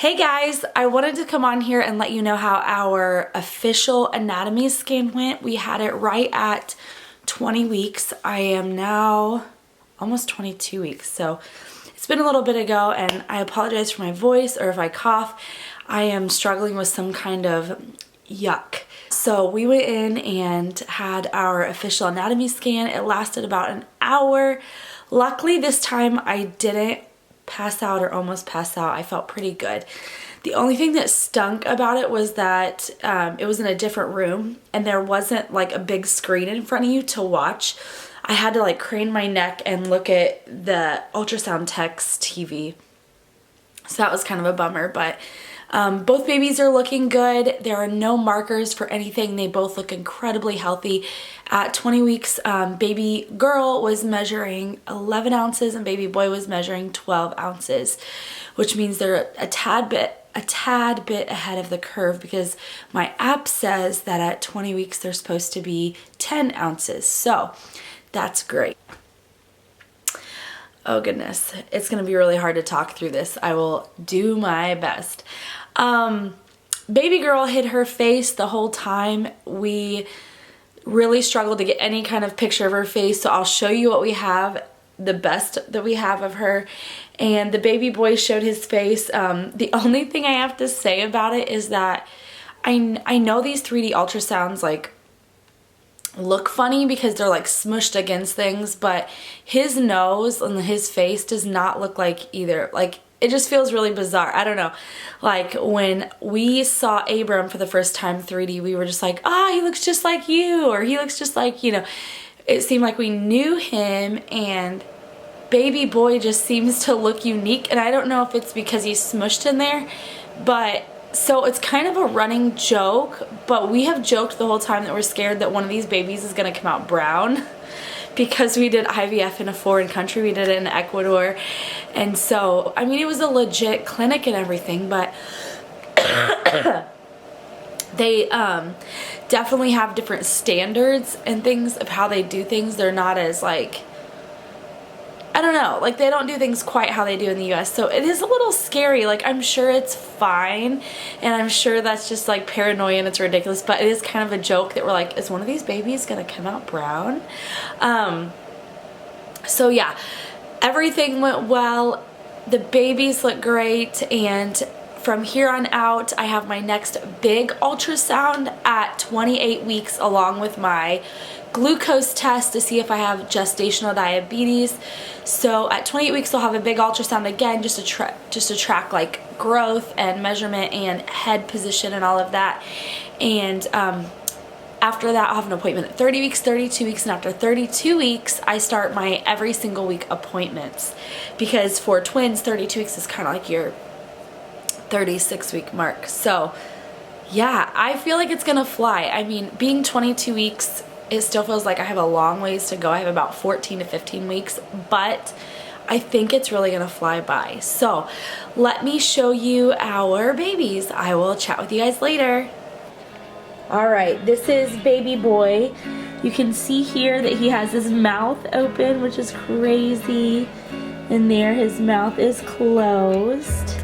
Hey guys, I wanted to come on here and let you know how our official anatomy scan went. We had it right at 20 weeks. I am now almost 22 weeks, so it's been a little bit ago, and I apologize for my voice or if I cough. I am struggling with some kind of yuck. So we went in and had our official anatomy scan. It lasted about an hour. Luckily this time I didn't pass out or almost pass out. I felt pretty good. The only thing that stunk about it was that it was in a different room and there wasn't like a big screen in front of you to watch. I had to like crane my neck and look at the ultrasound tech's TV. So that was kind of a bummer, but both babies are looking good. There are no markers for anything. They both look incredibly healthy. At 20 weeks, baby girl was measuring 11 ounces and baby boy was measuring 12 ounces, which means they're a tad bit ahead of the curve because my app says that at 20 weeks they're supposed to be 10 ounces. So that's great. Oh goodness, it's gonna be really hard to talk through this. I will do my best. Baby girl hid her face the whole time. We really struggled to get any kind of picture of her face, so I'll show you what we have, the best that we have of her. And the baby boy showed his face. The only thing I have to say about it is that I know these 3D ultrasounds like look funny because they're like smushed against things, but his nose and his face does not look like either. Like it just feels really bizarre. I don't know. Like when we saw Abram for the first time 3D, we were just like, ah, he looks just like you, or he looks just like, you know. It seemed like we knew him, and baby boy just seems to look unique, and I don't know if it's because he's smushed in there, but so it's kind of a running joke, but we have joked the whole time that we're scared that one of these babies is gonna come out brown because we did IVF in a foreign country. We did it in Ecuador. And so, I mean, it was a legit clinic and everything, but they definitely have different standards and things of how they do things. They're not as like, I don't know, like they don't do things quite how they do in the US. So it is a little scary. Like I'm sure it's fine, and I'm sure that's just like paranoia and it's ridiculous, but it is kind of a joke that we're like, is one of these babies gonna come out brown? So yeah, everything went well. The babies look great, and from here on out, I have my next big ultrasound at 28 weeks along with my glucose test to see if I have gestational diabetes. So at 28 weeks, I'll have a big ultrasound again just to track like growth and measurement and head position and all of that. And after that, I'll have an appointment at 30 weeks, 32 weeks, and after 32 weeks, I start my every single week appointments, because for twins, 32 weeks is kind of like your 36-week mark. So yeah, I feel like it's gonna fly. I mean, being 22 weeks, it still feels like I have a long ways to go. I have about 14 to 15 weeks, but I think it's really gonna fly by. So let me show you our babies. I will chat with you guys later. All right, this is baby boy. You can see here that he has his mouth open, which is crazy. And there, his mouth is closed.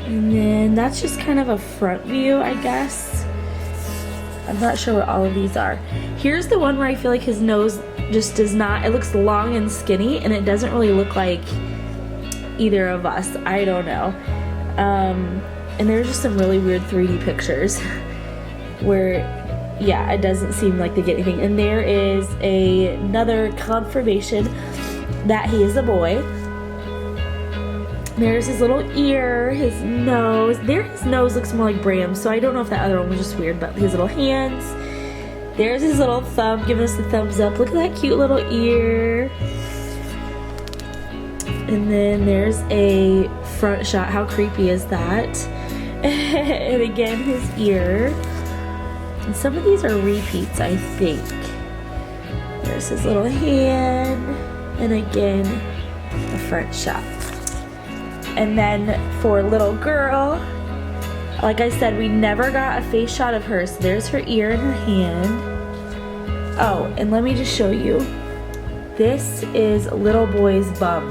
And then that's just kind of a front view, I guess. I'm not sure what all of these are. Here's the one where I feel like his nose just does not, it looks long and skinny, and it doesn't really look like either of us. I don't know. And there's just some really weird 3D pictures where, yeah, it doesn't seem like they get anything. And there is another confirmation that he is a boy. There's his little ear, his nose. There, his nose looks more like Bram's, so I don't know if that other one was just weird, but his little hands. There's his little thumb, giving us the thumbs up. Look at that cute little ear. And then there's a front shot. How creepy is that? And again, his ear. And some of these are repeats, I think. There's his little hand. And again, the front shot. And then for little girl, like I said, we never got a face shot of her. So there's her ear and her hand. Oh, and let me just show you. This is little boy's bum.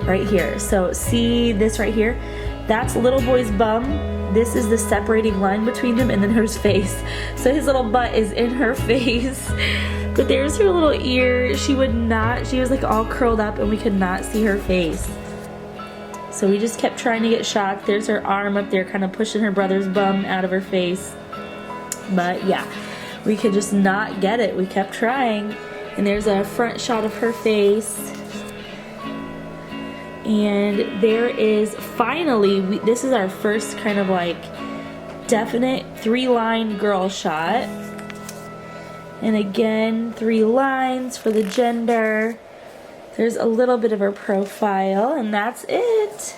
right here. So see this right here? That's little boy's bum. This is the separating line between them, and then her face. So his little butt is in her face. But there's her little ear. She was like all curled up and we could not see her face. So we just kept trying to get shots. There's her arm up there kind of pushing her brother's bum out of her face. But yeah, we could just not get it. We kept trying. And there's a front shot of her face. And there is finally, this is our first kind of like definite 3-line girl shot. And again, 3 lines for the gender. There's a little bit of her profile, and that's it.